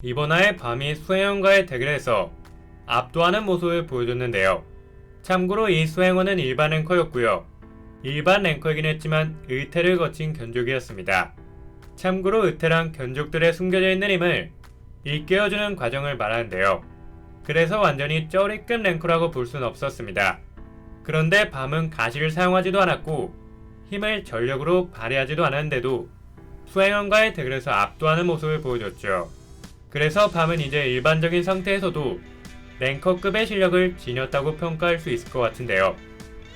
이번화의 밤이 수행원과의 대결에서 압도하는 모습을 보여줬는데요. 참고로 이 수행원은 일반 랭커였고요. 일반 랭커이긴 했지만 의태를 거친 견족이었습니다. 참고로 의태란 견족들의 숨겨져 있는 힘을 일깨워주는 과정을 말하는데요. 그래서 완전히 쩌리급 랭커라고 볼 수는 없었습니다. 그런데 밤은 가시를 사용하지도 않았고 힘을 전력으로 발휘하지도 않았는데도 수행원과의 대결에서 압도하는 모습을 보여줬죠. 그래서 밤은 이제 일반적인 상태에서도 랭커급의 실력을 지녔다고 평가할 수 있을 것 같은데요.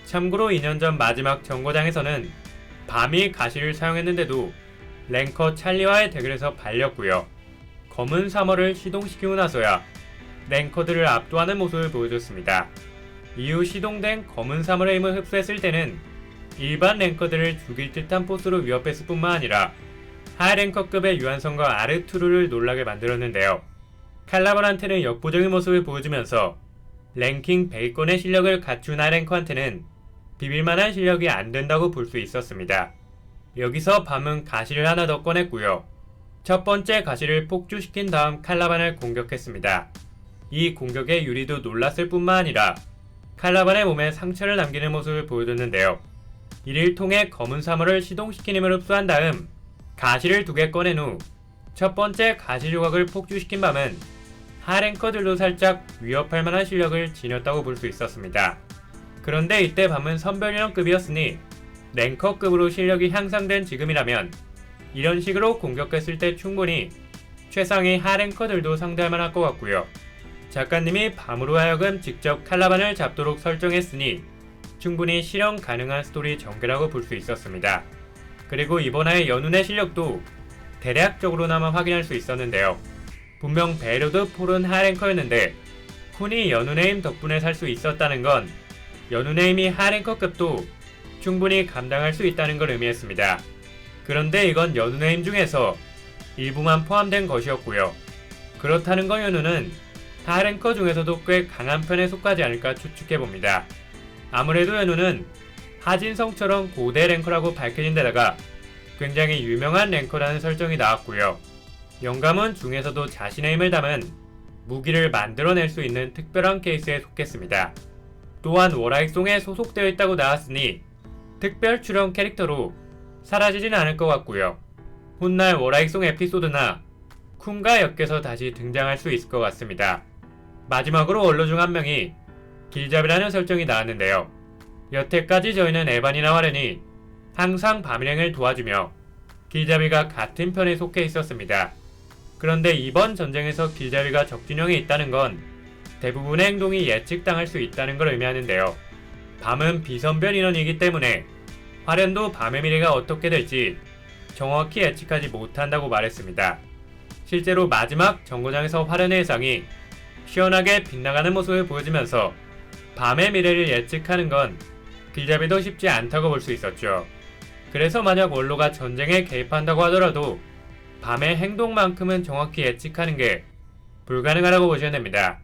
참고로 2년 전 마지막 정거장에서는 밤이 가시를 사용했는데도 랭커 찰리와의 대결에서 발렸고요. 검은 사머를 시동시키고 나서야 랭커들을 압도하는 모습을 보여줬습니다. 이후 시동된 검은 사머의 힘을 흡수했을 때는 일반 랭커들을 죽일 듯한 포스로 위협했을 뿐만 아니라 하이랭커급의 유한성과 아르투르를 놀라게 만들었는데요. 칼라반한테는 역부족의 모습을 보여주면서 랭킹 100위권의 실력을 갖춘 하이랭커한테는 비빌만한 실력이 안된다고 볼 수 있었습니다. 여기서 밤은 가시를 하나 더 꺼냈고요. 첫 번째 가시를 폭주시킨 다음 칼라반을 공격했습니다. 이 공격에 유리도 놀랐을 뿐만 아니라 칼라반의 몸에 상처를 남기는 모습을 보여줬는데요. 이를 통해 검은 사물을 시동시킨 힘을 흡수한 다음 가시를 2개 꺼낸 후 첫 번째 가시 조각을 폭주시킨 밤은 하랭커들도 살짝 위협할 만한 실력을 지녔다고 볼 수 있었습니다. 그런데 이때 밤은 선별인원급이었으니 랭커급으로 실력이 향상된 지금이라면 이런 식으로 공격했을 때 충분히 최상의 하랭커들도 상대할 만할 것 같고요. 작가님이 밤으로 하여금 직접 칼라반을 잡도록 설정했으니 충분히 실현 가능한 스토리 전개라고 볼 수 있었습니다. 그리고 이번화의 연운의 실력도 대략적으로나마 확인할 수 있었는데요. 분명 베르드 폴은 하랭커였는데 쿤이 연운의 힘 덕분에 살 수 있었다는 건 연운의 힘이 하랭커급도 충분히 감당할 수 있다는 걸 의미했습니다. 그런데 이건 연운의 힘 중에서 일부만 포함된 것이었고요. 그렇다는 건 연운은 하랭커 중에서도 꽤 강한 편에 속하지 않을까 추측해봅니다. 아무래도 연운은 하진성처럼 고대 랭커라고 밝혀진 데다가 굉장히 유명한 랭커라는 설정이 나왔고요. 영감은 중에서도 자신의 힘을 담은 무기를 만들어낼 수 있는 특별한 케이스에 속했습니다. 또한 워라익송에 소속되어 있다고 나왔으니 특별 출연 캐릭터로 사라지진 않을 것 같고요. 훗날 워라익송 에피소드나 쿤과 엮여서 다시 등장할 수 있을 것 같습니다. 마지막으로 원로 중 한 명이 길잡이라는 설정이 나왔는데요. 여태까지 저희는 에반이나 와렌이 항상 밤일행을 도와주며 길잡이가 같은 편에 속해 있었습니다. 그런데 이번 전쟁에서 길잡이가 적진형에 있다는 건 대부분의 행동이 예측당할 수 있다는 걸 의미하는데요. 밤은 비선별 인원이기 때문에 화련도 밤의 미래가 어떻게 될지 정확히 예측하지 못한다고 말했습니다. 실제로 마지막 정거장에서 화련의 예상이 시원하게 빗나가는 모습을 보여주면서 밤의 미래를 예측하는 건 길잡이도 쉽지 않다고 볼 수 있었죠. 그래서 만약 원로가 전쟁에 개입한다고 하더라도 밤의 행동만큼은 정확히 예측하는 게 불가능하다고 보시면 됩니다.